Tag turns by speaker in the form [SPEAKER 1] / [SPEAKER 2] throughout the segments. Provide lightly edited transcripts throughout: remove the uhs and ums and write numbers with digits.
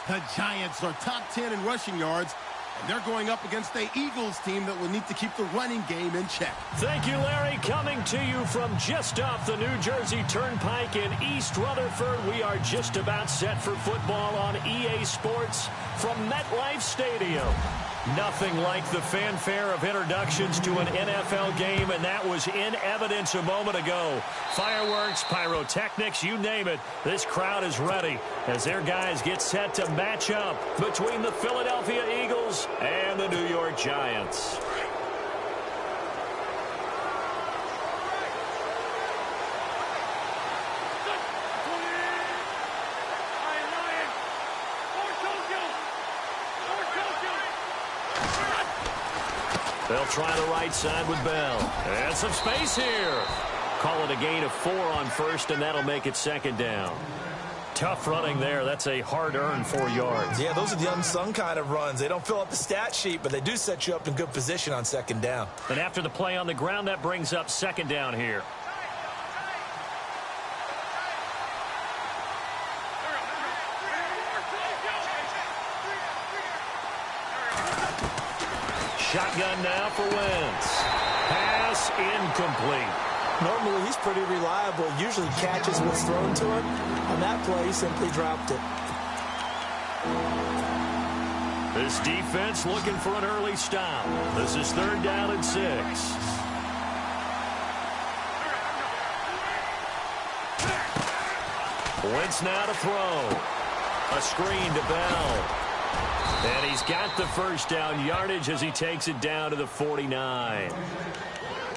[SPEAKER 1] The Giants are top 10 in rushing yards, and they're going up against the Eagles team that will need to keep the running game in check.
[SPEAKER 2] Thank you, Larry. Coming to you from just off the New Jersey Turnpike in East Rutherford, we are just about set for football on EA Sports from MetLife Stadium. Nothing like the fanfare of introductions to an NFL game, and that was in evidence a moment ago. Fireworks, pyrotechnics, you name it. This crowd is ready as their guys get set to match up between the Philadelphia Eagles and the New York Giants. They'll try the right side with Bell. And some space here. Call it a gain of 4 on first, and that'll make it second down. Tough running there. That's a hard-earned 4 yards.
[SPEAKER 3] Yeah, those are the unsung kind of runs. They don't fill up the stat sheet, but they do set you up in good position on second down.
[SPEAKER 2] And after the play on the ground, that brings up second down here. Shotgun now for Wentz. Pass incomplete.
[SPEAKER 3] Normally, he's pretty reliable. Usually catches what's thrown to him. On that play, he simply dropped it.
[SPEAKER 2] This defense looking for an early stop. This is 3rd down and 6. Wentz now to throw. A screen to Bell. And he's got the first down yardage as he takes it down to the 49.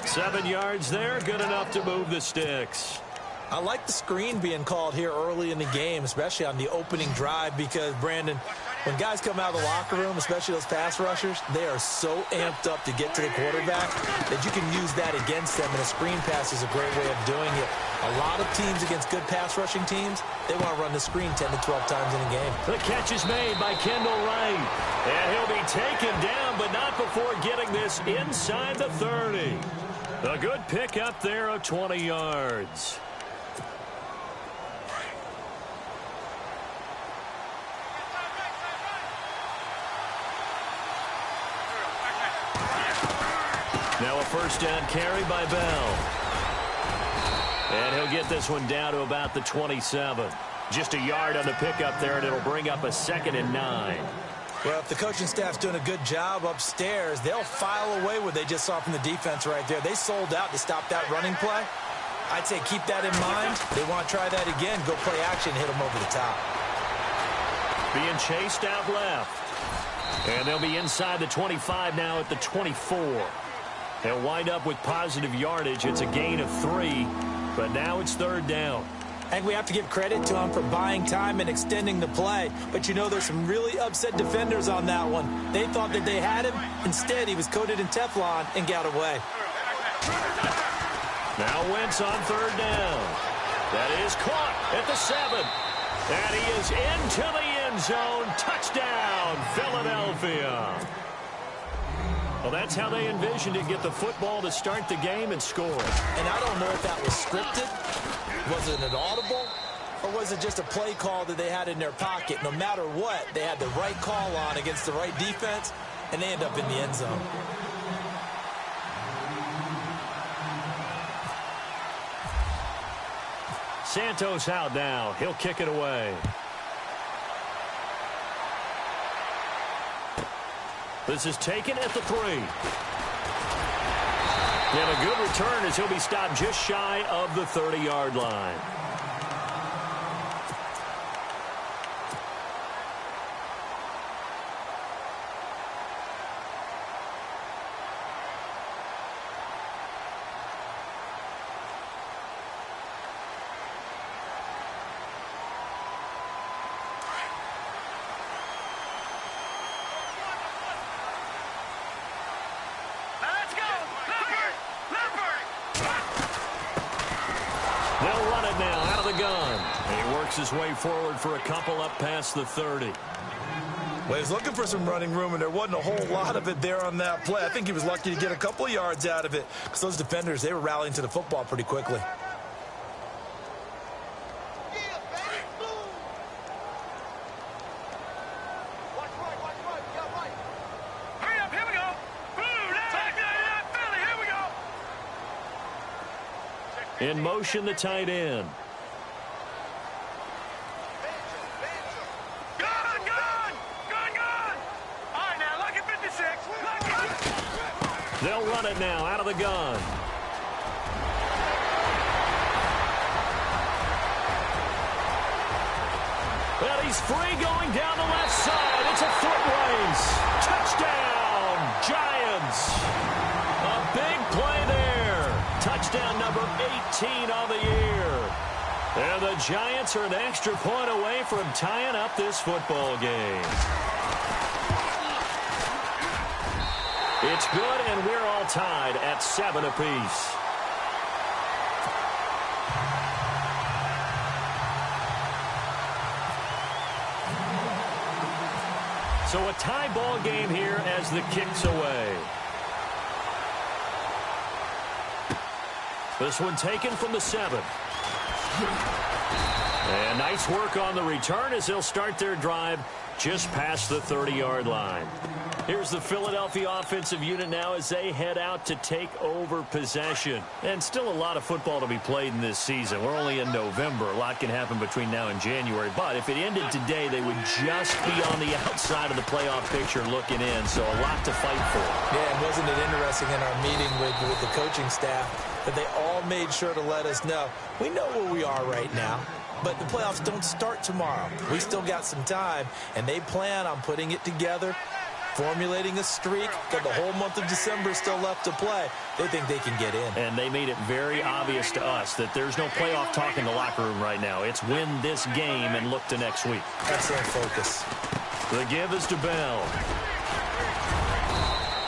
[SPEAKER 2] 7 yards there, good enough to move the sticks.
[SPEAKER 3] I like the screen being called here early in the game, especially on the opening drive, because, Brandon, when guys come out of the locker room, especially those pass rushers, they are so amped up to get to the quarterback that you can use that against them, and a screen pass is a great way of doing it. A lot of teams against good pass rushing teams, they want to run the screen 10 to 12 times in a game.
[SPEAKER 2] The catch is made by Kendall Wright, and he'll be taken down, but not before getting this inside the 30. A good pickup there of 20 yards. Now a first down carry by Bell. And he'll get this one down to about the 27. Just a yard on the pickup there, and it'll bring up a 2nd and 9.
[SPEAKER 3] Well, if the coaching staff's doing a good job upstairs, they'll file away what they just saw from the defense right there. They sold out to stop that running play. I'd say keep that in mind. They want to try that again, go play action, hit them over the top.
[SPEAKER 2] Being chased out left. And they'll be inside the 25 now at the 24. They'll wind up with positive yardage. It's a gain of 3, but now it's 3rd down.
[SPEAKER 3] I think we have to give credit to him for buying time and extending the play. But, you know, there's some really upset defenders on that one. They thought that they had him. Instead, he was coated in Teflon and got away.
[SPEAKER 2] Now Wentz on 3rd down. That is caught at the 7. And he is into the end zone. Touchdown, Philadelphia. Well, that's how they envisioned it. Get the football to start the game and score.
[SPEAKER 3] And I don't know if that was scripted. Was it an audible? Or was it just a play call that they had in their pocket? No matter what, they had the right call on against the right defense, and they end up in the end zone.
[SPEAKER 2] Santos out now. He'll kick it away. This is taken at the 3. And a good return as he'll be stopped just shy of the 30-yard line. They'll run it now out of the gun. And he works his way forward for a couple up past the 30.
[SPEAKER 3] Well, he was looking for some running room, and there wasn't a whole lot of it there on that play. I think he was lucky to get a couple of yards out of it because those defenders, they were rallying to the football pretty quickly.
[SPEAKER 2] In motion, the tight end. They'll run it now out of the gun. Well, he's free going down the left side. It's a foot race. Touchdown, Giants. A big play there. Touchdown number 18 on the year. And the Giants are an extra point away from tying up this football game. It's good, and we're all tied at 7 apiece. So a tie ball game here as the kick's away. This one taken from the 7. And nice work on the return as they'll start their drive just past the 30-yard line. Here's the Philadelphia offensive unit now as they head out to take over possession. And still a lot of football to be played in this season. We're only in November. A lot can happen between now and January. But if it ended today, they would just be on the outside of the playoff picture looking in. So a lot to fight for.
[SPEAKER 3] Yeah, and wasn't it interesting in our meeting with the coaching staff that they all made sure to let us know, we know where we are right now, but the playoffs don't start tomorrow. We still got some time, and they plan on putting it together, formulating a streak, got the whole month of December still left to play. They think they can get in.
[SPEAKER 2] And they made it very obvious to us that there's no playoff talk in the locker room right now. It's win this game and look to next week.
[SPEAKER 3] Excellent focus.
[SPEAKER 2] The give is to Bell.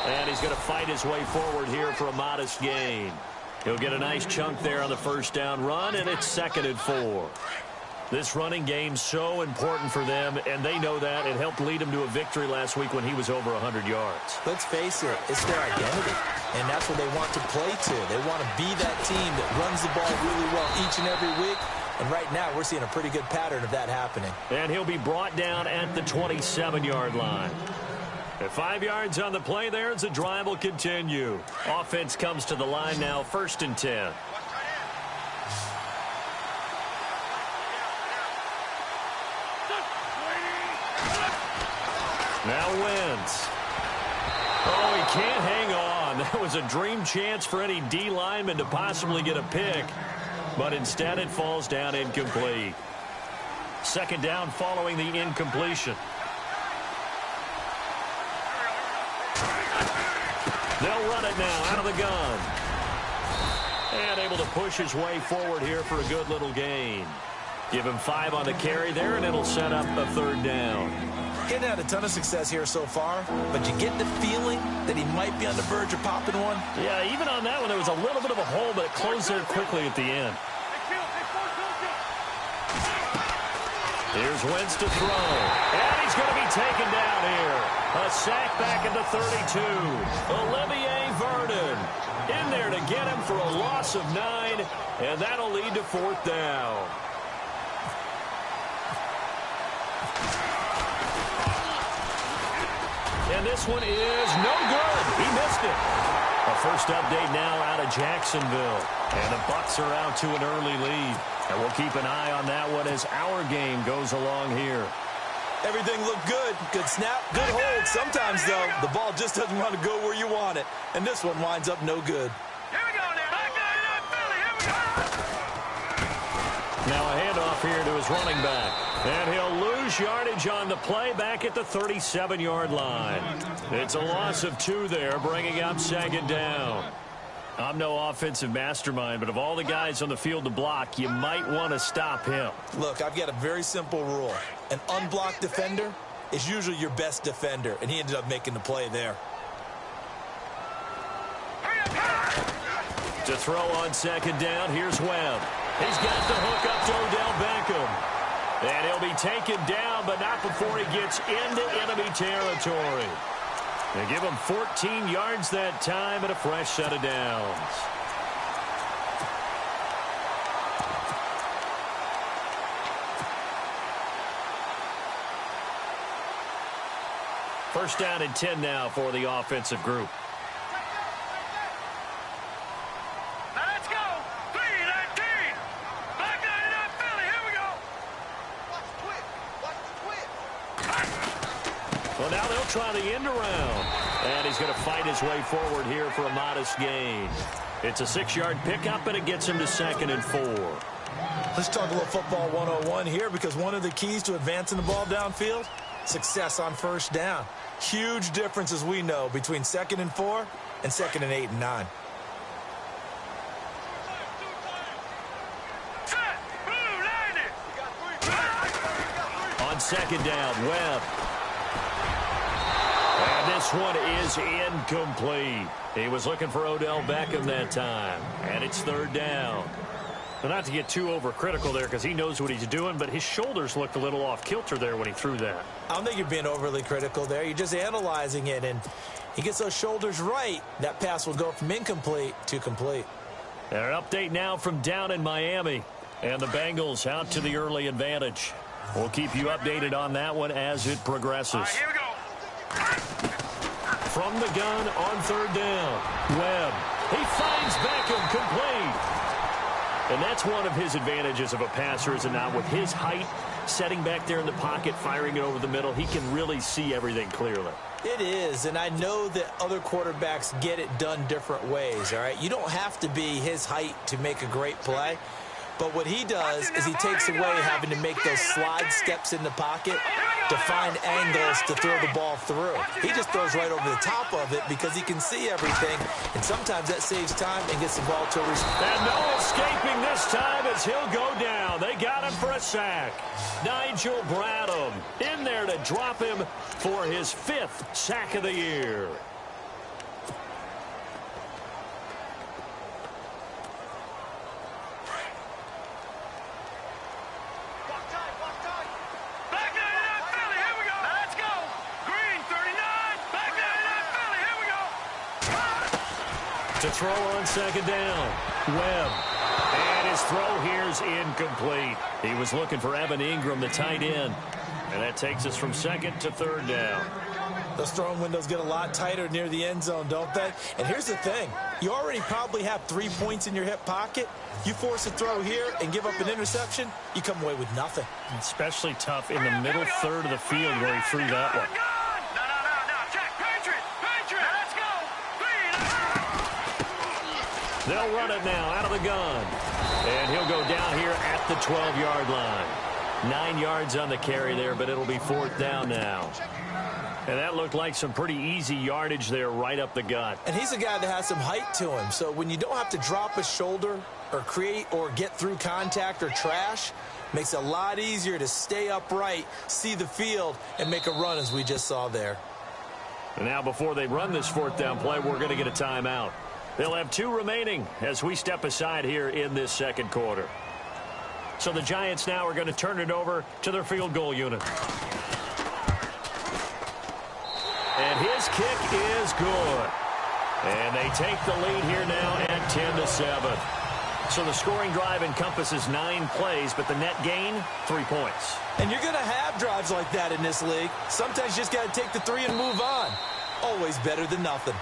[SPEAKER 2] And he's going to fight his way forward here for a modest gain. He'll get a nice chunk there on the first down run, and it's 2nd and 4. This running game's so important for them, and they know that. It helped lead them to a victory last week when he was over 100 yards.
[SPEAKER 3] Let's face it, it's their identity, and that's what they want to play to. They want to be that team that runs the ball really well each and every week, and right now we're seeing a pretty good pattern of that happening.
[SPEAKER 2] And he'll be brought down at the 27-yard line. At 5 yards on the play there as the drive will continue. Offense comes to the line now, 1st and 10. Now Wentz. Oh, he can't hang on. That was a dream chance for any D lineman to possibly get a pick. But instead it falls down incomplete. 2nd down following the incompletion. They'll run it now out of the gun. And able to push his way forward here for a good little gain. Give him 5 on the carry there, and it'll set up a 3rd down.
[SPEAKER 3] Getting had a ton of success here so far, but you get the feeling that he might be on the verge of popping one.
[SPEAKER 2] Yeah, even on that one, there was a little bit of a hole, but it closed there quickly at the end. Here's Wentz to throw. And he's going to be taken down here. A sack back at the 32. Olivier Vernon in there to get him for a loss of 9, and that'll lead to 4th down. And this one is no good. He missed it. A first update now out of Jacksonville. And the Bucs are out to an early lead. And we'll keep an eye on that one as our game goes along here.
[SPEAKER 3] Everything looked good. Good snap, good hold. Sometimes, though, the ball just doesn't want to go where you want it. And this one winds up no good.
[SPEAKER 4] Here we go now. Here we go.
[SPEAKER 2] Now a handoff here to his running back. And he'll lose yardage on the play back at the 37-yard line. It's a loss of 2 there, bringing up 2nd down. I'm no offensive mastermind, but of all the guys on the field to block, you might want to stop him.
[SPEAKER 3] Look, I've got a very simple rule. An unblocked defender is usually your best defender, and he ended up making the play there.
[SPEAKER 2] To throw on 2nd down, here's Webb. He's got the hook up to Odell Beckham. And he'll be taken down, but not before he gets into enemy territory. They give him 14 yards that time and a fresh set of downs. First down and 10 now for the offensive group.
[SPEAKER 4] Now let's go. 3, let's
[SPEAKER 2] Well, now they'll try the end around. And he's going to fight his way forward here for a modest gain. It's a 6-yard pickup, and it gets him to 2nd and 4.
[SPEAKER 3] Let's talk a little football 101 here, because one of the keys to advancing the ball downfield, success on first down. Huge difference, as we know, between 2nd and 4 and 2nd and 8 and 9.
[SPEAKER 2] On 2nd down, Webb. And this one is incomplete. He was looking for Odell Beckham that time. And it's 3rd down. Well, not to get too overcritical there, because he knows what he's doing, but his shoulders looked a little off kilter there when he threw that.
[SPEAKER 3] I don't think you're being overly critical there. You're just analyzing it, and he gets those shoulders right. That pass will go from incomplete to complete.
[SPEAKER 2] An update now from down in Miami. And the Bengals out to the early advantage. We'll keep you updated on that one as it progresses.
[SPEAKER 4] All right, here we go.
[SPEAKER 2] From the gun on 3rd down, Webb. He finds Beckham, complete. And that's one of his advantages of a passer, is it not? With his height, setting back there in the pocket, firing it over the middle, he can really see everything clearly.
[SPEAKER 3] It is, and I know that other quarterbacks get it done different ways, all right? You don't have to be his height to make a great play. But what he does is he takes away having to make those slide steps in the pocket to find angles to throw the ball through. He just throws right over the top of it because he can see everything, and sometimes that saves time and gets the ball to a receiver.
[SPEAKER 2] And no escaping this time as he'll go down. They got him for a sack. Nigel Bradham in there to drop him for his 5th sack of the year. To throw on 2nd down, Webb. And his throw here's incomplete. He was looking for Evan Ingram, the tight end. And that takes us from 2nd to 3rd down.
[SPEAKER 3] Those throwing windows get a lot tighter near the end zone, don't they? And here's the thing. You already probably have 3 points in your hip pocket. You force a throw here and give up an interception, you come away with nothing.
[SPEAKER 2] Especially tough in the middle third of the field where he threw that one. They'll run it now out of the gun. And he'll go down here at the 12-yard line. 9 yards on the carry there, but it'll be 4th down now. And that looked like some pretty easy yardage there right up the gut.
[SPEAKER 3] And he's a guy that has some height to him. So when you don't have to drop a shoulder or create or get through contact or trash, makes it a lot easier to stay upright, see the field, and make a run as we just saw there.
[SPEAKER 2] And now before they run this 4th down play, we're going to get a timeout. They'll have 2 remaining as we step aside here in this 2nd quarter. So the Giants now are going to turn it over to their field goal unit. And his kick is good. And they take the lead here now at 10-7. So the scoring drive encompasses 9 plays, but the net gain, 3 points.
[SPEAKER 3] And you're going to have drives like that in this league. Sometimes you just got to take the 3 and move on. Always better than nothing.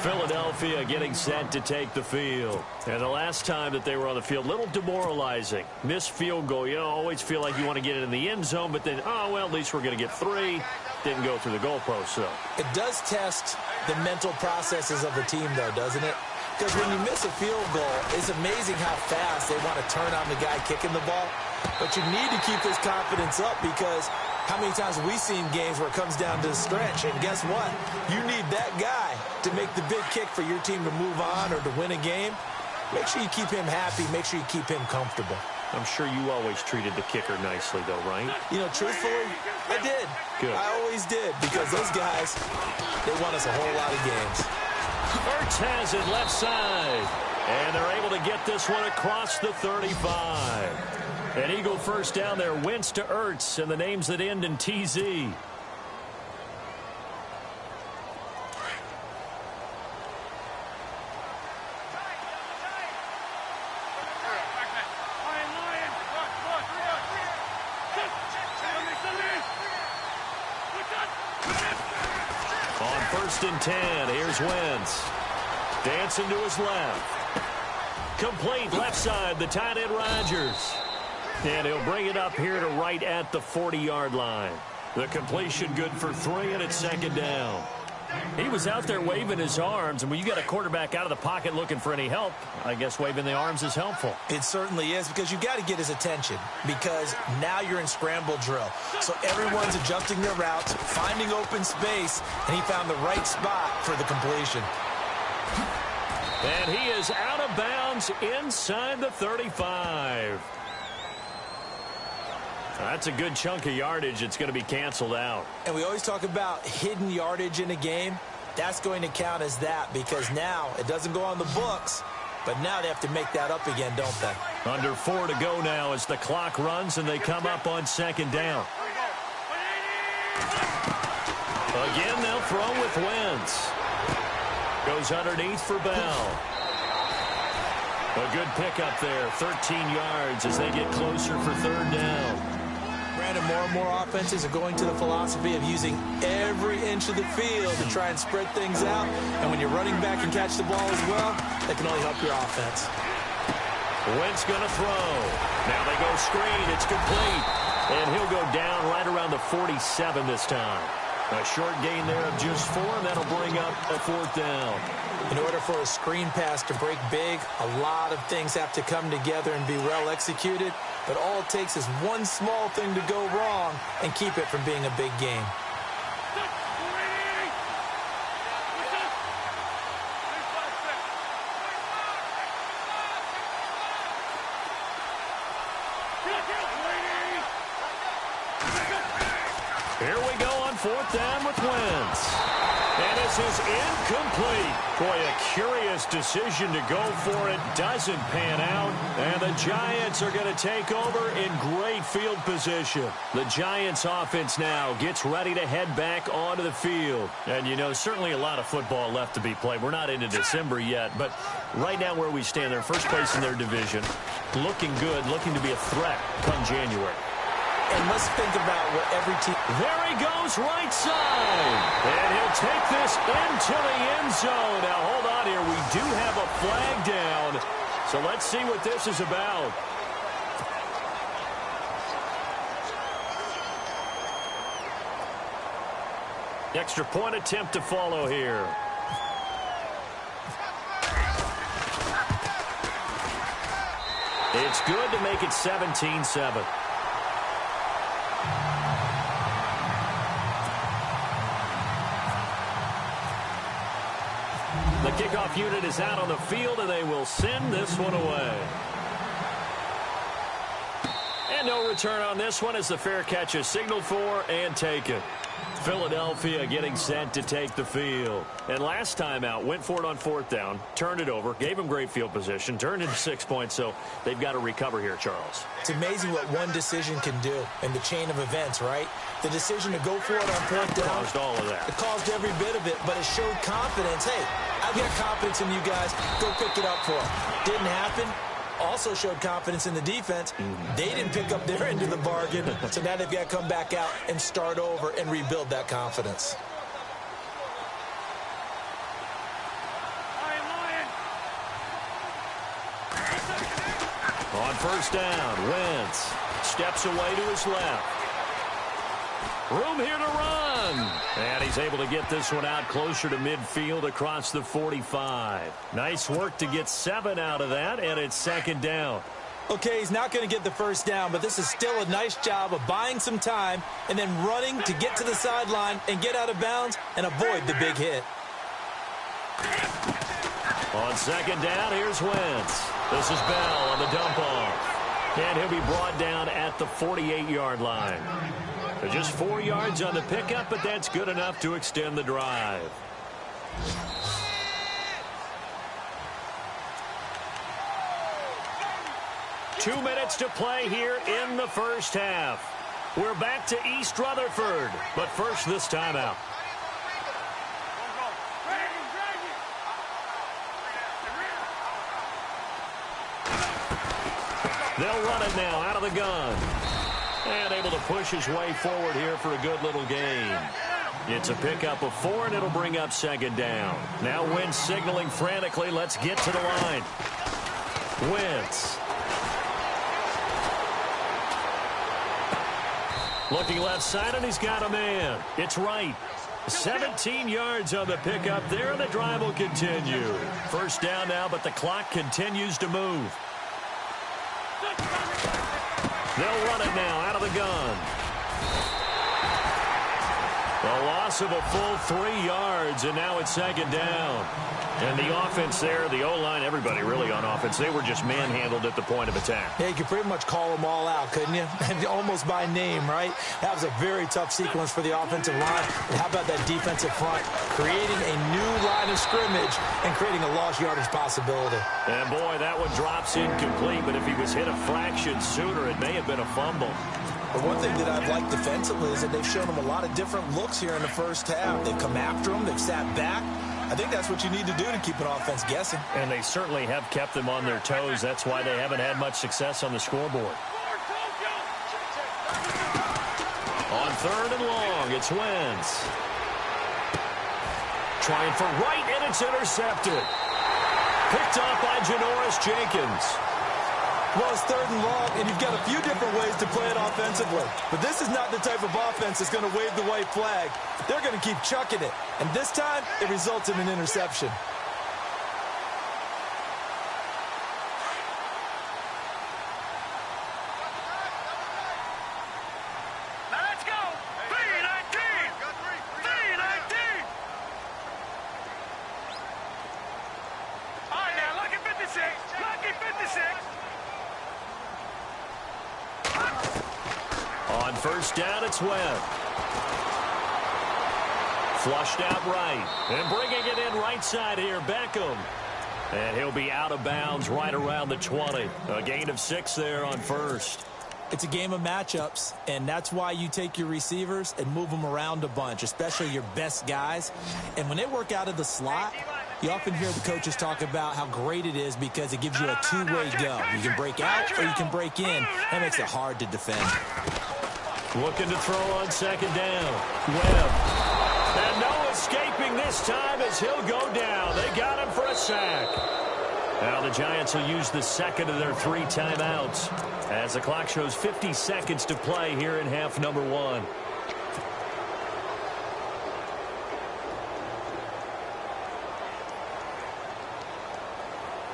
[SPEAKER 2] Philadelphia getting set to take the field. And the last time that they were on the field, a little demoralizing. Missed field goal. You always feel like you want to get it in the end zone, but then, oh, well, at least we're going to get 3. Didn't go through the goalpost, so.
[SPEAKER 3] It does test the mental processes of the team, though, doesn't it? Because when you miss a field goal, it's amazing how fast they want to turn on the guy kicking the ball. But you need to keep this confidence up, because how many times have we seen games where it comes down to the stretch? And guess what? You need that guy to make the big kick for your team to move on or to win a game. Make sure you keep him happy. Make sure you keep him comfortable.
[SPEAKER 2] I'm sure you always treated the kicker nicely, though, right?
[SPEAKER 3] You know, truthfully, I did.
[SPEAKER 2] Good.
[SPEAKER 3] I always did, because those guys, they won us a whole lot of games.
[SPEAKER 2] Ertz has it left side. And they're able to get this one across the 35. An Eagle first down there. Wentz to Ertz, and the names that end in TZ. On 1st and 10, here's Wentz. Dancing to his left. Complete left side, the tight end Rodgers. And he'll bring it up here to right at the 40-yard line. The completion good for 3, and it's second down. He was out there waving his arms, and when you get a quarterback out of the pocket looking for any help, I guess waving the arms is helpful.
[SPEAKER 3] It certainly is, because you've got to get his attention, because now you're in scramble drill. So everyone's adjusting their routes, finding open space, and he found the right spot for the completion.
[SPEAKER 2] And he is out of bounds inside the 35. That's a good chunk of yardage. It's going to be canceled out. And we always talk about hidden yardage in a game. That's going to count as that, because now it doesn't go on the books, but now they have to make that up again, don't they? Under 4 to go now as the clock runs and they come up on second down. Again, they'll throw with Wentz. Goes underneath for Bell. A good pickup there, 13 yards as they get closer for third down. Brandon, more and more offenses are going to the philosophy of using every inch of the field to try and spread things out. And when you're running back and catch the ball as well, that can only help your offense. Wentz going to throw. Now they go screen. It's complete. And he'll go down right around the 47 this time. A short gain there of just 4, and that'll bring up a fourth down. In order for a screen pass to break big, a lot of things have to come together and be well executed. But all it takes is one small thing to go wrong and keep it from being a big game. Here we go on fourth down with Wentz. And this is incomplete. Boy, a curious decision to go for it. Doesn't pan out. And the Giants are going to take over in great field position. The Giants offense now gets ready to head back onto the field. And, you know, certainly a lot of football left to be played. We're not into December yet, but right now where we stand, they're first place in their division. Looking good, looking to be a threat come January. And let's think about what every team... There he goes, right side. And he'll take this into the end zone. Now, hold on here. We do have a flag down. So let's see what this is about. Extra point attempt to follow here. It's good to make it 17-7. The kickoff unit is out on the field, and they will send this one away. And no return on this one as the fair catch is signaled for and taken. Philadelphia getting set to take the field. And last time out, went for it on fourth down, turned it over, gave them great field position, turned into 6 points, so they've got to recover here, Charles. It's amazing what one decision can do in the chain of events, right? The decision to go for it on fourth down caused all of that. It caused every bit of it, but it showed confidence. Hey, I've got confidence in you guys. Go pick it up for them. Didn't happen. Also showed confidence in the defense. They didn't pick up their end of the bargain, so now they've got to come back out and start over and rebuild that confidence. On first down, Wentz steps away to his left. Room here to run. And he's able to get this one out closer to midfield across the 45. Nice work to get 7 out of that, and it's second down. Okay, he's not going to get the first down, but this is still a nice job of buying some time and then running to get to the sideline and get out of bounds and avoid the big hit. On second down, here's Wentz. This is Bell on the dump off. And he'll be brought down at the 48-yard line. Just 4 yards on the pickup, but that's good enough to extend the drive. Two minutes to play here in the first half. We're back to East Rutherford, but first this timeout. They'll run it now out of the gun. And able to push his way forward here for a good little gain. It's a pickup of 4, and it'll bring up second down. Now Wentz signaling frantically, let's get to the line. Wentz. Looking left side, and he's got a man. It's right. 17 yards on the pickup there, and the drive will continue. First down now, but the clock continues to move. They'll run it now out of the gun. A loss of a full 3 yards, and now it's second down. And the offense there, the O-line, everybody really on offense, they were just manhandled at the point of attack.
[SPEAKER 3] Yeah, you could pretty much call them all out, couldn't you? And almost by name, right? That was a very tough sequence for the offensive line. And how about that defensive front? Creating a new line of scrimmage and creating a lost yardage possibility.
[SPEAKER 2] And boy, that one drops incomplete, but if he was hit a fraction sooner, it may have been a fumble.
[SPEAKER 3] But one thing that I've liked defensively is that they've shown them a lot of different looks here in the first half. They've come after them. They've sat back. I think that's what you need to do to keep an offense guessing.
[SPEAKER 2] And they certainly have kept them on their toes. That's why they haven't had much success on the scoreboard. On third and long, it's Wentz. Trying for right, and it's intercepted. Picked off by Janoris Jenkins.
[SPEAKER 3] Well, it's third and long, and you've got a few different ways to play it offensively. But this is not the type of offense that's going to wave the white flag. They're going to keep chucking it. And this time, it results in an interception.
[SPEAKER 4] Let's go. 3-19. 3-19. All right, now, look at 56. Look at 56.
[SPEAKER 2] On first down, it's Webb. Flushed out right. And bringing it in right side here, Beckham. And he'll be out of bounds right around the 20. A gain of 6 there on first.
[SPEAKER 3] It's a game of matchups, and that's why you take your receivers and move them around a bunch, especially your best guys. And when they work out of the slot, you often hear the coaches talk about how great it is because it gives you a two-way go. You can break out or you can break in. That makes it hard to defend.
[SPEAKER 2] Looking to throw on second down. Webb. And no escaping this time as he'll go down. They got him for a sack. Now the Giants will use the second of their 3 timeouts as the clock shows 50 seconds to play here in half number 1.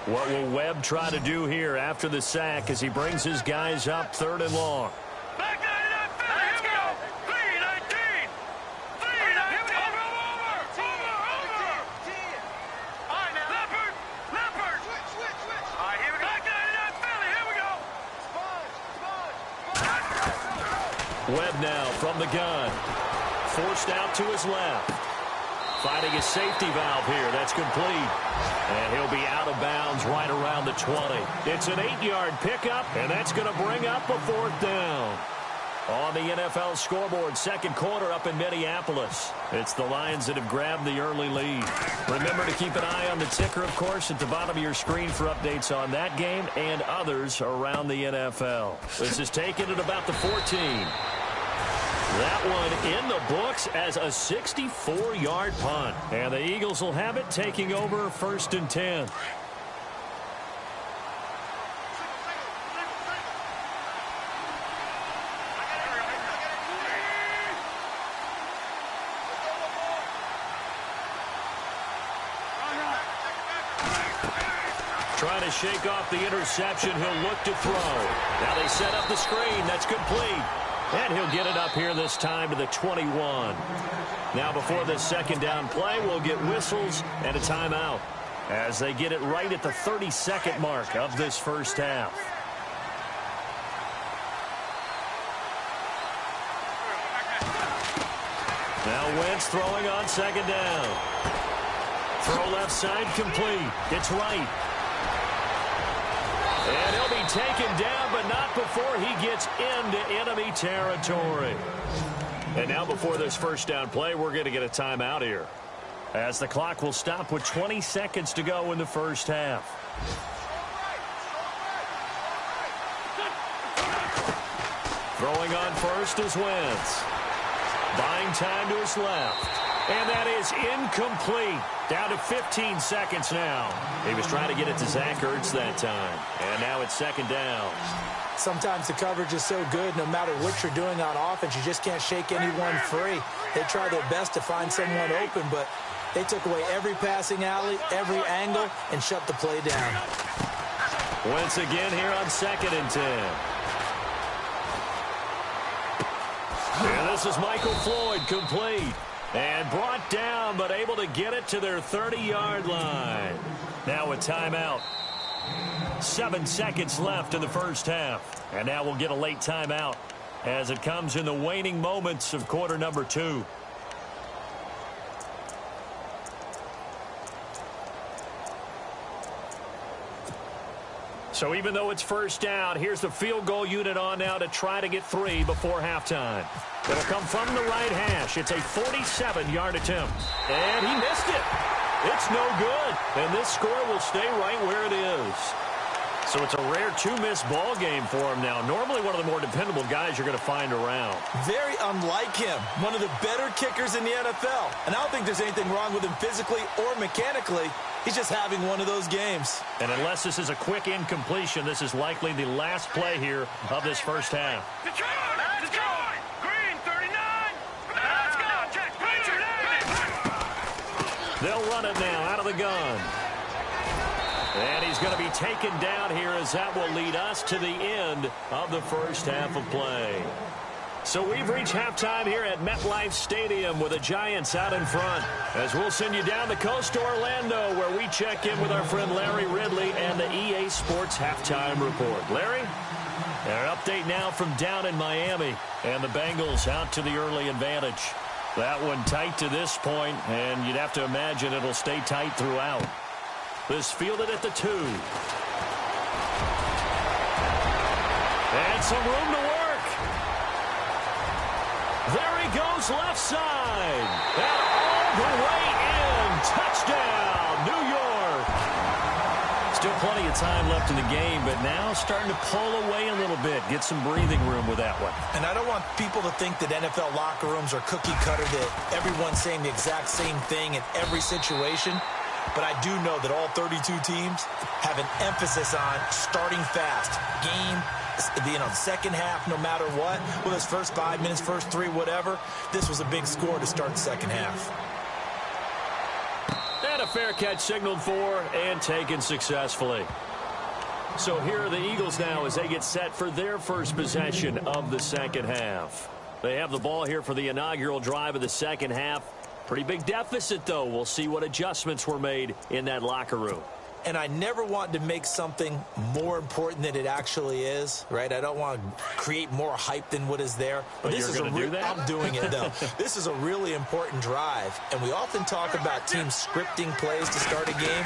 [SPEAKER 2] What will Webb try to do here after the sack as he brings his guys up third and long?
[SPEAKER 4] Back down to that Philly. Here we go. 3-19. 3-19. Over. All right, now. Leopard. All right, here we go. Back down to that Philly. Here we go.
[SPEAKER 2] Webb now from the gun. Forced out to his left. Finding a safety valve here. That's complete. And he'll be out of bounds right around the 20. It's an 8-yard pickup, and that's going to bring up a 4th down. On the NFL scoreboard, second quarter up in Minneapolis. It's the Lions that have grabbed the early lead. Remember to keep an eye on the ticker, of course, at the bottom of your screen for updates on that game and others around the NFL. This is taken at about the 14. That one in the books as a 64-yard punt. And the Eagles will have it taking over 1st and 10. Trying to shake off the interception. He'll look to throw. Now they set up the screen. That's complete. And he'll get it up here this time to the 21. Now before this second down play, we'll get whistles and a timeout as they get it right at the 30-second mark of this first half. Now Wentz throwing on second down. Throw left side complete. It's right. And he'll be taken down, but not before he gets into enemy territory. And now before this first down play, we're going to get a timeout here, as the clock will stop with 20 seconds to go in the first half. Throwing on first is Wentz. Buying time to his left. And that is incomplete. Down to 15 seconds now. He was trying to get it to Zach Ertz that time. And now it's second down.
[SPEAKER 3] Sometimes the coverage is so good, no matter what you're doing on offense, you just can't shake anyone free. They try their best to find someone open, but they took away every passing alley, every angle, and shut the play down.
[SPEAKER 2] Once again here on 2nd and 10. And this is Michael Floyd, complete. And brought down, but able to get it to their 30-yard line. Now a timeout. 7 seconds left in the first half. And now we'll get a late timeout as it comes in the waning moments of quarter number 2. So even though it's first down, here's the field goal unit on now to try to get 3 before halftime. It'll come from the right hash. It's a 47-yard attempt. And he missed it. It's no good. And this score will stay right where it is. So it's a rare 2-miss ball game for him now. Normally one of the more dependable guys you're going to find around.
[SPEAKER 3] Very unlike him. One of the better kickers in the NFL. And I don't think there's anything wrong with him physically or mechanically. He's just having one of those games.
[SPEAKER 2] And unless this is a quick incompletion, this is likely the last play here of this first half.
[SPEAKER 4] Let's go! Green, 39! Let's go! Check!
[SPEAKER 2] They'll run it now out of the gun. And he's going to be taken down here as that will lead us to the end of the first half of play. So we've reached halftime here at MetLife Stadium with the Giants out in front. As we'll send you down the coast to Orlando where we check in with our friend Larry Ridley and the EA Sports Halftime Report. Larry, an update now from down in Miami. And the Bengals out to the early advantage. That one tight to this point, and you'd have to imagine it'll stay tight throughout. This fielded at the 2. And some room to work. There he goes left side. And all the way in. Touchdown, New York. Still plenty of time left in the game, but now starting to pull away a little bit. Get some breathing room with that one.
[SPEAKER 3] And I don't want people to think that NFL locker rooms are cookie cutter, that everyone's saying the exact same thing in every situation. But I do know that all 32 teams have an emphasis on starting fast. Game, the second half, no matter what. Well, this first 5 minutes, first 3, whatever. This was a big score to start the second half.
[SPEAKER 2] And a fair catch signaled for and taken successfully. So here are the Eagles now as they get set for their first possession of the second half. They have the ball here for the inaugural drive of the second half. Pretty big deficit, though. We'll see what adjustments were made in that locker room.
[SPEAKER 3] And I never want to make something more important than it actually is, right? I don't want to create more hype than what is there.
[SPEAKER 2] But this is do that?
[SPEAKER 3] I'm doing it, though. This is a really important drive. And we often talk about teams scripting plays to start a game.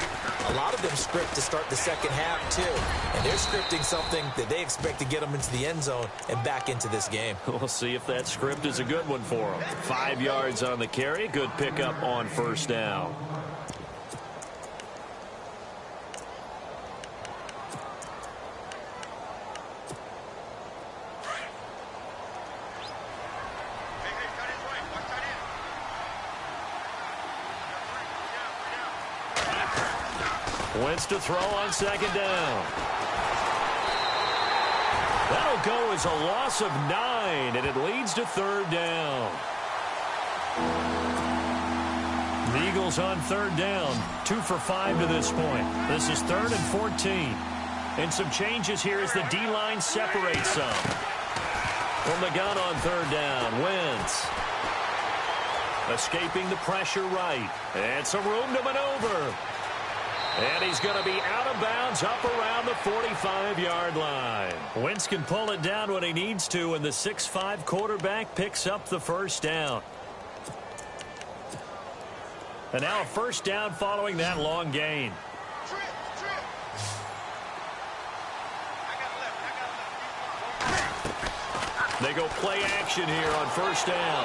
[SPEAKER 3] A lot of them script to start the second half, too. And they're scripting something that they expect to get them into the end zone and back into this game.
[SPEAKER 2] We'll see if that script is a good one for them. 5 yards on the carry. Good pickup on first down. Wentz to throw on second down. That'll go as a loss of 9, and it leads to third down. The Eagles on third down, 2 for 5 to this point. This is 3rd and 14. And some changes here as the D-line separates some. From the gun on third down, Wentz. Escaping the pressure right. And some room to maneuver. And he's going to be out of bounds up around the 45-yard line. Wentz can pull it down when he needs to, and the 6'5" quarterback picks up the first down. And now a first down following that long gain. They go play action here on first down.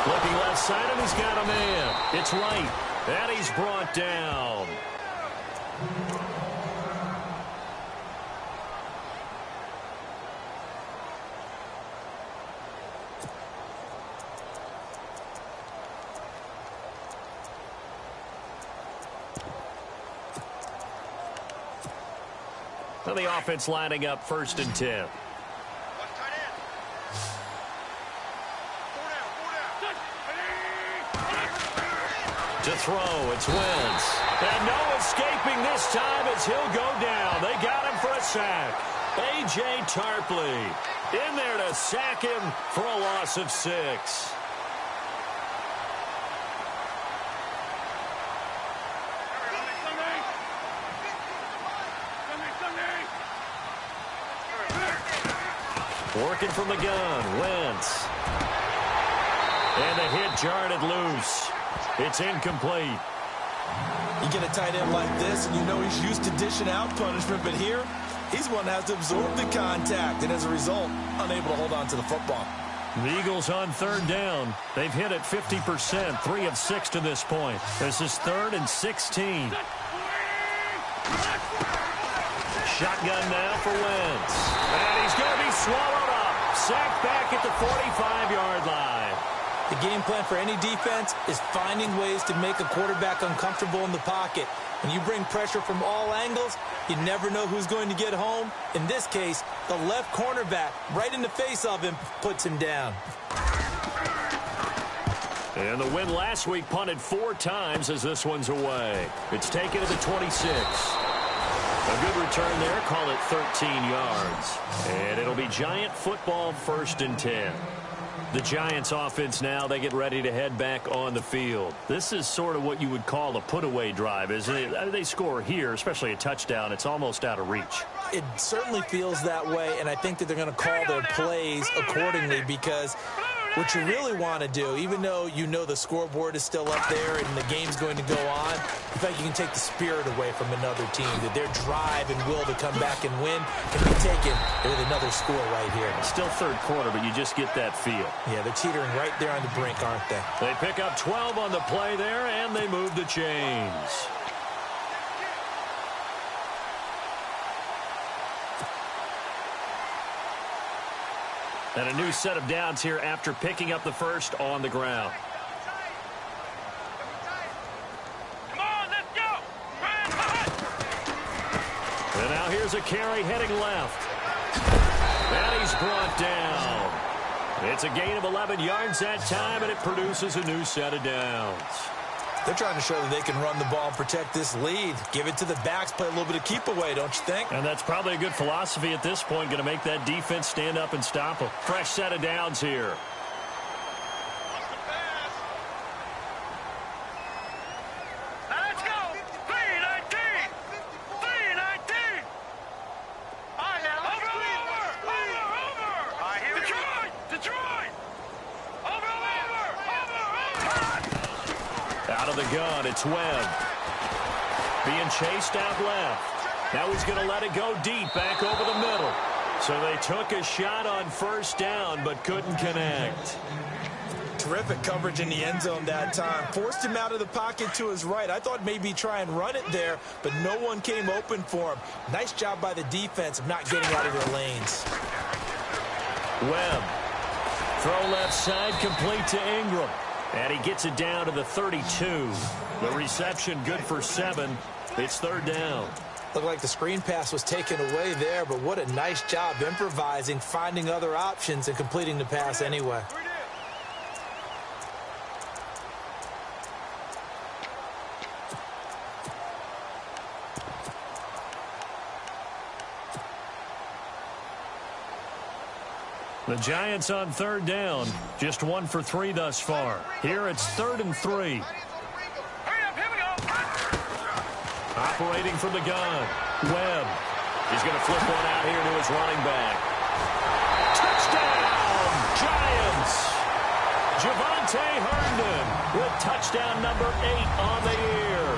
[SPEAKER 2] Looking left side, and he's got a man. It's right. And he's brought down. And the offense lining up 1st and 10. To throw, it's Wentz. And no escaping this time as he'll go down. They got him for a sack. A.J. Tarpley in there to sack him for a loss of 6. Working from the gun, Wentz. And the hit jarred it loose. It's incomplete.
[SPEAKER 3] You get a tight end like this, and you know he's used to dishing out punishment, but here, he's one that has to absorb the contact, and as a result, unable to hold on to the football.
[SPEAKER 2] The Eagles on 3rd down. They've hit it 50%, 3 of 6 to this point. This is 3rd and 16. Shotgun now for Wentz. And he's going to be swallowed up. Sacked back at the 45-yard line.
[SPEAKER 3] The game plan for any defense is finding ways to make a quarterback uncomfortable in the pocket. When you bring pressure from all angles, you never know who's going to get home. In this case, the left cornerback, right in the face of him, puts him down.
[SPEAKER 2] And the win last week punted 4 times as this one's away. It's taken to the 26. A good return there, call it 13 yards. And it'll be Giant football 1st and 10. The Giants offense now, they get ready to head back on the field. This is sort of what you would call a put-away drive, isn't it? They score here, especially a touchdown. It's almost out of reach.
[SPEAKER 3] It certainly feels that way, and I think that they're going to call their plays accordingly because what you really want to do, even though you know the scoreboard is still up there and the game's going to go on, in fact, you can take the spirit away from another team, that their drive and will to come back and win can be taken with another score right here.
[SPEAKER 2] Still 3rd quarter, but you just get that feel.
[SPEAKER 3] Yeah, they're teetering right there on the brink, aren't they?
[SPEAKER 2] They pick up 12 on the play there, and they move the chains. And a new set of downs here after picking up the first on the ground.
[SPEAKER 4] Come on, let's go!
[SPEAKER 2] And now here's a carry heading left. And he's brought down. It's a gain of 11 yards that time, and it produces a new set of downs.
[SPEAKER 3] They're trying to show that they can run the ball and protect this lead. Give it to the backs, play a little bit of keep away, don't you think?
[SPEAKER 2] And that's probably a good philosophy at this point, going to make that defense stand up and stop them. Fresh set of downs here.
[SPEAKER 4] Let's go! 319! 319! Over! Detroit! Over!
[SPEAKER 2] Out of the gun, it's Webb. Being chased out left. Now he's going to let it go deep, back over the middle. So they took a shot on 1st down, but couldn't connect.
[SPEAKER 3] Terrific coverage in the end zone that time. Forced him out of the pocket to his right. I thought maybe try and run it there, but no one came open for him. Nice job by the defense of not getting out of their lanes.
[SPEAKER 2] Webb. Throw left side, complete to Ingram. And he gets it down to the 32. The reception good for 7. It's 3rd down.
[SPEAKER 3] Looked like the screen pass was taken away there, but what a nice job improvising, finding other options, and completing the pass anyway.
[SPEAKER 2] The Giants on 3rd down. Just 1 for 3 thus far. Here it's 3rd and 3.
[SPEAKER 4] Hurry up, here we go!
[SPEAKER 2] Operating from the gun. Webb. He's going to flip one out here to his running back. Touchdown, Giants! Javonte Herndon with touchdown number 8 on the year.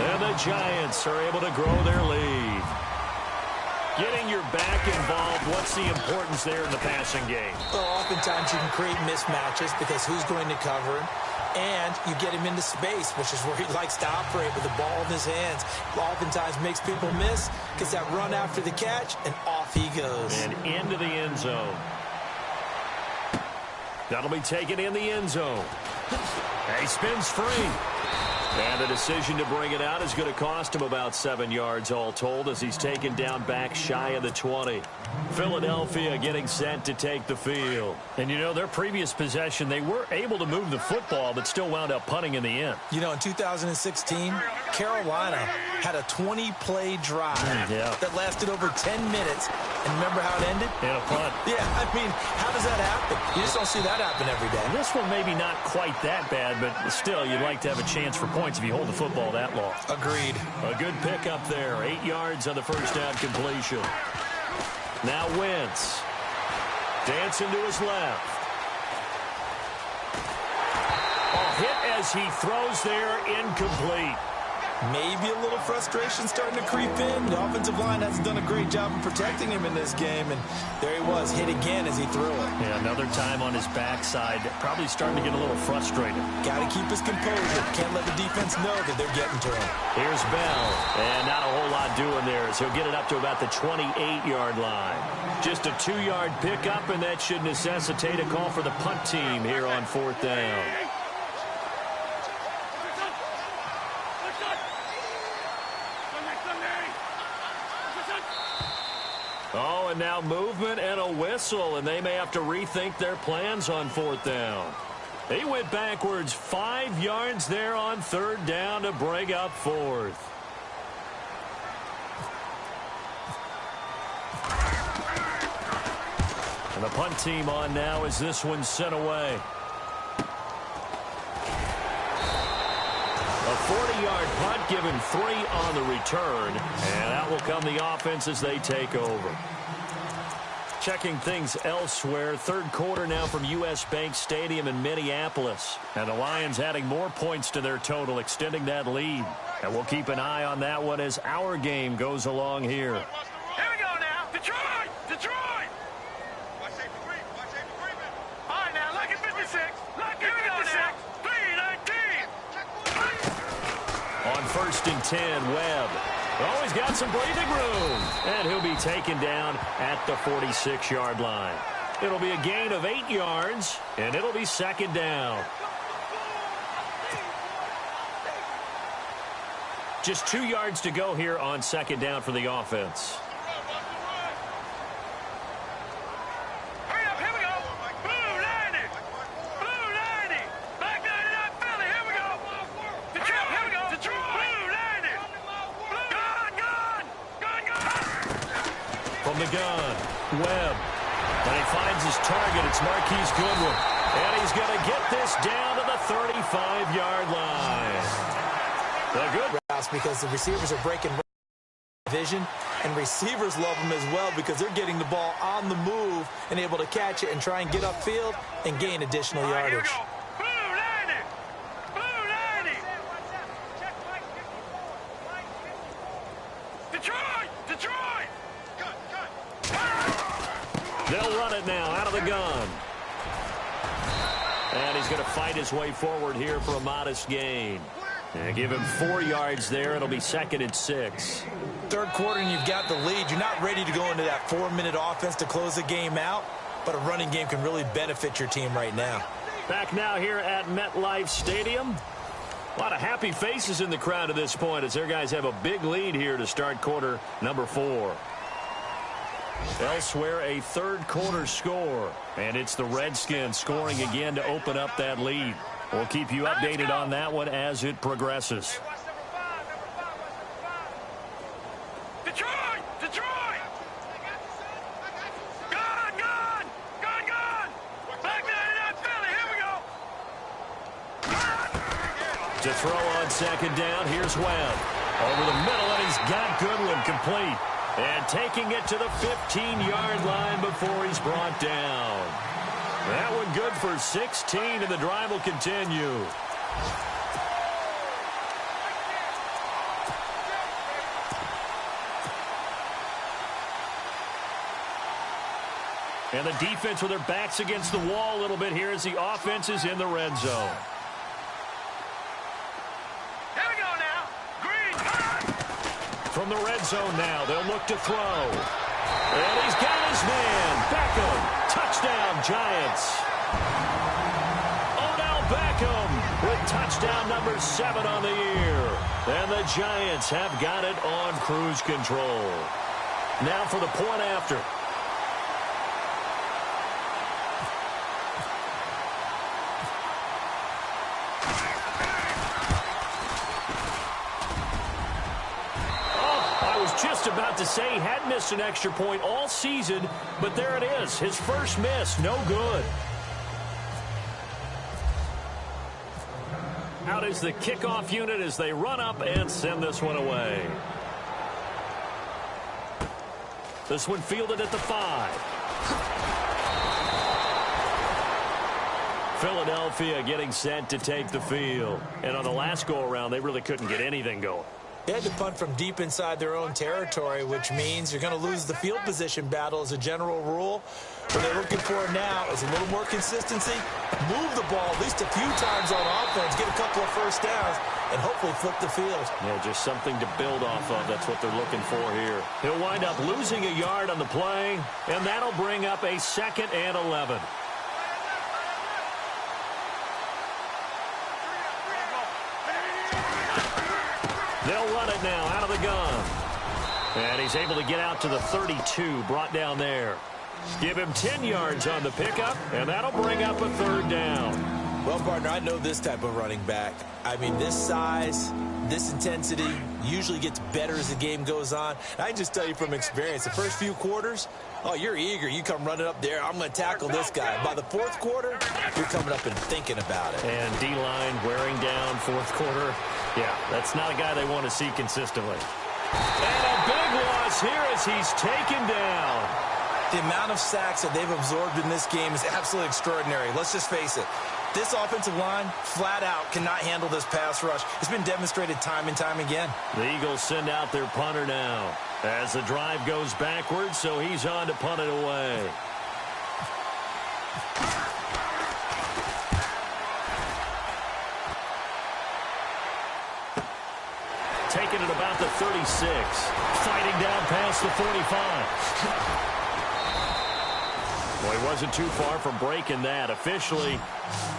[SPEAKER 2] And the Giants are able to grow their lead. Getting your back involved, what's the importance there in the passing game?
[SPEAKER 3] Well, oftentimes you can create mismatches because who's going to cover him? And you get him into space, which is where he likes to operate with the ball in his hands. Oftentimes makes people miss, gets that run after the catch, and off he goes.
[SPEAKER 2] And into the end zone. That'll be taken in the end zone. He spins free. And the decision to bring it out is going to cost him about 7 yards all told as he's taken down back shy of the 20. Philadelphia getting set to take the field.
[SPEAKER 5] And, you know, their previous possession, they were able to move the football but still wound up punting in the end.
[SPEAKER 3] You know, in 2016, Carolina had a 20-play drive that lasted over 10 minutes. And remember how it ended?
[SPEAKER 5] In a punt.
[SPEAKER 3] Yeah, I mean, how does that happen? You just don't see that happen every day.
[SPEAKER 5] This one maybe not quite that bad, but still, you'd like to have a chance for points if you hold the football that long.
[SPEAKER 3] Agreed.
[SPEAKER 2] A good pickup there. 8 yards on the first down completion. Now Wentz. Dancing to his left. Hit as he throws there, incomplete.
[SPEAKER 3] Maybe a little frustration starting to creep in. The offensive line hasn't done a great job of protecting him in this game, and there he was, hit again as he threw it.
[SPEAKER 5] Yeah, another time on his backside, probably starting to get a little frustrated.
[SPEAKER 3] Got to keep his composure. Can't let the defense know that they're getting to him.
[SPEAKER 2] Here's Bell, and not a whole lot doing there as he'll get it up to about the 28-yard line. Just a 2-yard pickup, and that should necessitate a call for the punt team here on 4th down. Oh, and now movement and a whistle, and they may have to rethink their plans on 4th down. He went backwards 5 yards there on 3rd down to bring up 4th. And the punt team on now as this one's sent away. A 40-yard punt, given 3 on the return, and out will come the offense as they take over. Checking things elsewhere, 3rd quarter now from U.S. Bank Stadium in Minneapolis. And the Lions adding more points to their total, extending that lead. And we'll keep an eye on that one as our game goes along here.
[SPEAKER 4] Here we go now. Detroit! Detroit! Watch safety creep. Watch safety creeping. All right, now, look at 56. Look at 56. 3-19.
[SPEAKER 2] On 1st and 10, Webb. Oh, he's got some breathing room. And he'll be taken down at the 46-yard line. It'll be a gain of 8 yards, and it'll be 2nd down. Just 2 yards to go here on 2nd down for the offense.
[SPEAKER 4] Hurry up, here we go. Blue 90. Blue 90. Back 99 Philly, here we go. Detroit, here we go. Detroit. Blue 90. Gun, gun. Gun, gun.
[SPEAKER 2] From the gun, Webb. And he finds his target. It's Marquise Goodwin. And he's going to get this down to the 35-yard line. The good
[SPEAKER 3] routes because the receivers are breaking vision, and receivers love them as well because they're getting the ball on the move and able to catch it and try and get upfield and gain additional yardage.
[SPEAKER 4] Here we go. Blue 90. Blue 90. Detroit. Detroit.
[SPEAKER 2] They'll run it now out of the gun. And he's going to fight his way forward here for a modest gain. And give him 4 yards there. It'll be 2nd and 6.
[SPEAKER 3] 3rd quarter and you've got the lead. You're not ready to go into that 4-minute offense to close the game out, but a running game can really benefit your team right now.
[SPEAKER 2] Back now here at MetLife Stadium. A lot of happy faces in the crowd at this point as their guys have a big lead here to start quarter number 4. Elsewhere, a 3rd quarter score. And it's the Redskins scoring again to open up that lead. We'll keep you updated on that one as it progresses.
[SPEAKER 4] Detroit! Detroit! Gun! Gun! Gun! Gun! Back 99 Philly, here we go!
[SPEAKER 2] To throw on 2nd down, here's Webb. Over the middle, and he's got Goodwin complete. And taking it to the 15-yard line before he's brought down. That one good for 16, and the drive will continue. And the defense with their backs against the wall a little bit here as the offense is in the red zone.
[SPEAKER 4] Here we go now. Green.
[SPEAKER 2] From the red zone now, they'll look to throw. And he's got his man. Beckham. Touchdown, Giants. Odell Beckham with touchdown number 7 on the year. And the Giants have got it on cruise control. Now for the point after. Just about to say he had missed an extra point all season, but there it is. His first miss, no good. Out is the kickoff unit as they run up and send this one away. This one fielded at the 5. Philadelphia getting set to take the field. And on the last go-around, they really couldn't get anything going.
[SPEAKER 3] They had to punt from deep inside their own territory, which means you're going to lose the field position battle as a general rule. What they're looking for now is a little more consistency, move the ball at least a few times on offense, get a couple of first downs, and hopefully flip the field.
[SPEAKER 2] Yeah, just something to build off of. That's what they're looking for here. He'll wind up losing a yard on the play, and that'll bring up a 2nd and 11. They'll run it now out of the gun. And he's able to get out to the 32, brought down there. Give him 10 yards on the pickup, and that'll bring up a 3rd down.
[SPEAKER 3] Well, partner, I know this type of running back. I mean, this size, this intensity usually gets better as the game goes on. And I can just tell you from experience, the first few quarters, oh, you're eager. You come running up there. I'm going to tackle this guy. By the 4th quarter, you're coming up and thinking about it.
[SPEAKER 2] And D-line wearing down 4th quarter. Yeah, that's not a guy they want to see consistently. And a big loss here as he's taken down.
[SPEAKER 3] The amount of sacks that they've absorbed in this game is absolutely extraordinary. Let's just face it. This offensive line, flat out, cannot handle this pass rush. It's been demonstrated time and time again.
[SPEAKER 2] The Eagles send out their punter now as the drive goes backwards, so he's on to punt it away. Taking it about the 36. Fighting down past the 45. Well, he wasn't too far from breaking that. Officially,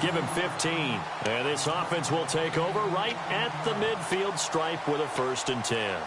[SPEAKER 2] give him 15. And this offense will take over right at the midfield stripe with a 1st and 10.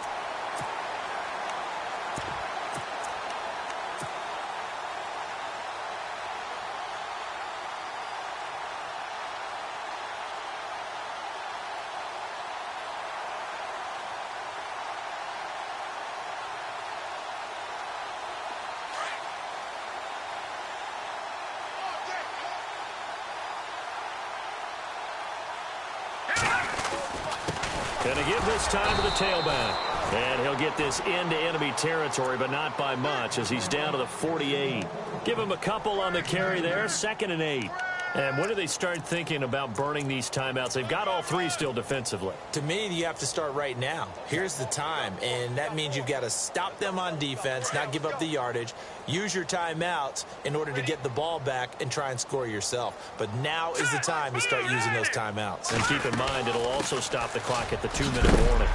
[SPEAKER 2] Going to give this time to the tailback. And he'll get this into enemy territory, but not by much as he's down to the 48. Give him a couple on the carry there, 2nd and 8. And when do they start thinking about burning these timeouts? They've got all 3 still defensively.
[SPEAKER 3] To me, you have to start right now. Here's the time, and that means you've got to stop them on defense, not give up the yardage, use your timeouts in order to get the ball back and try and score yourself. But now is the time to start using those timeouts.
[SPEAKER 2] And keep in mind, it'll also stop the clock at the 2-minute warning.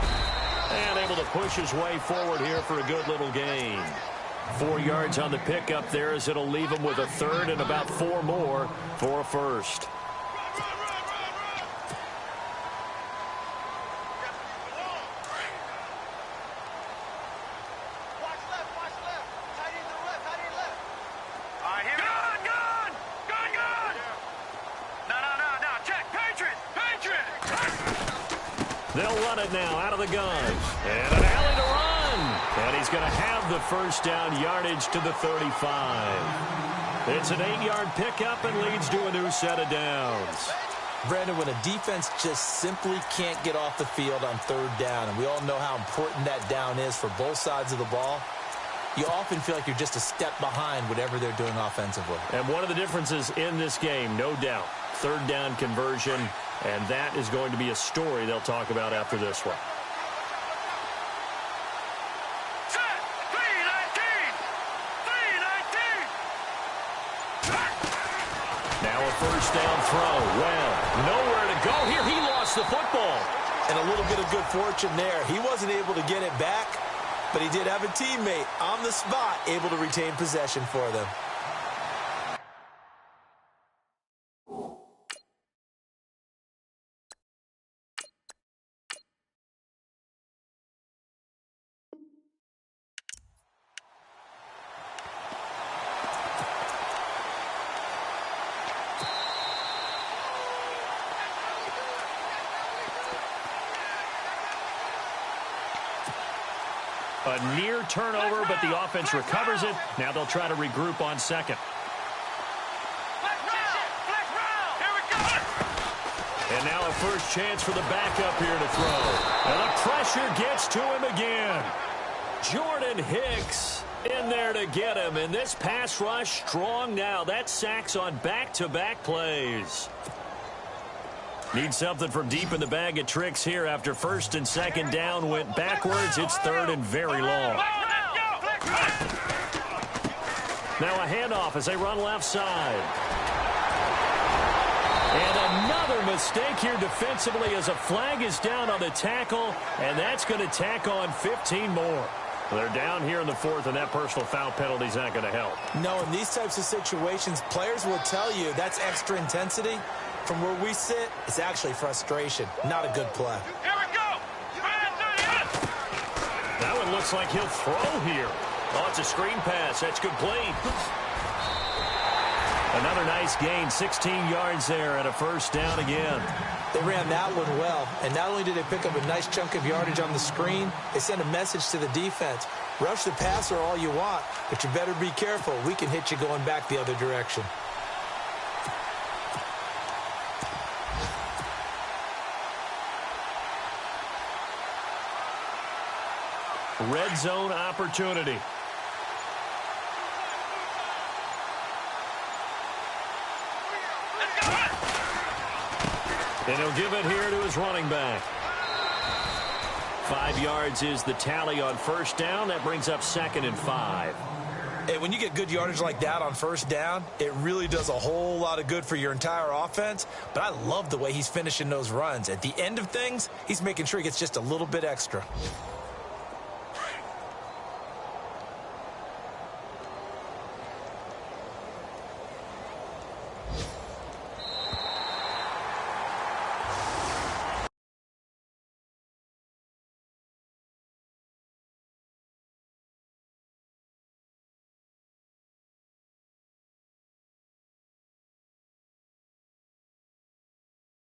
[SPEAKER 2] And able to push his way forward here for a good little gain. 4 yards on the pickup there as it'll leave him with a 3rd and about 4 more for a 1st. They'll run it now out of the gun. And an alley to run. And he's going to have the 1st down yardage to the 35. It's an 8-yard pickup and leads to a new set of downs.
[SPEAKER 3] Brandon, when a defense just simply can't get off the field on 3rd down, and we all know how important that down is for both sides of the ball, you often feel like you're just a step behind whatever they're doing offensively.
[SPEAKER 2] And one of the differences in this game, no doubt, 3rd down conversion. And that is going to be a story they'll talk about after this one.
[SPEAKER 4] Set, 3-19.
[SPEAKER 2] Now a 1st down throw. Well, nowhere to go here. He lost the football.
[SPEAKER 3] And a little bit of good fortune there. He wasn't able to get it back, but he did have a teammate on the spot able to retain possession for them.
[SPEAKER 2] A near turnover, but the offense recovers it. Now they'll try to regroup on second. And now a first chance for the backup here to throw. And the pressure gets to him again. Jordan Hicks in there to get him. And this pass rush strong now. That's sacks on back-to-back plays. Need something from deep in the bag of tricks here after first and second down went backwards. It's third and very long. Now a handoff as they run left side. And another mistake here defensively as a flag is down on the tackle, and that's going to tack on 15 more. They're down here in the fourth, and that personal foul penalty is not going to help.
[SPEAKER 3] No, in these types of situations, players will tell you that's extra intensity. From where we sit, it's actually frustration, not a good play.
[SPEAKER 4] Here we go.
[SPEAKER 2] That one looks like he'll throw here. Oh, it's a screen pass. That's complete. Another nice gain, 16 yards there and a first down again.
[SPEAKER 3] They ran that one well, and not only did they pick up a nice chunk of yardage on the screen, they sent a message to the defense. Rush the passer all you want, but you better be careful. We can hit you going back the other direction.
[SPEAKER 2] Red zone opportunity. And he'll give it here to his running back. 5 yards is the tally on first down. That brings up 2nd and 5.
[SPEAKER 3] Hey, when you get good yardage like that on first down, it really does a whole lot of good for your entire offense. But I love the way he's finishing those runs. At the end of things, he's making sure he gets just a little bit extra.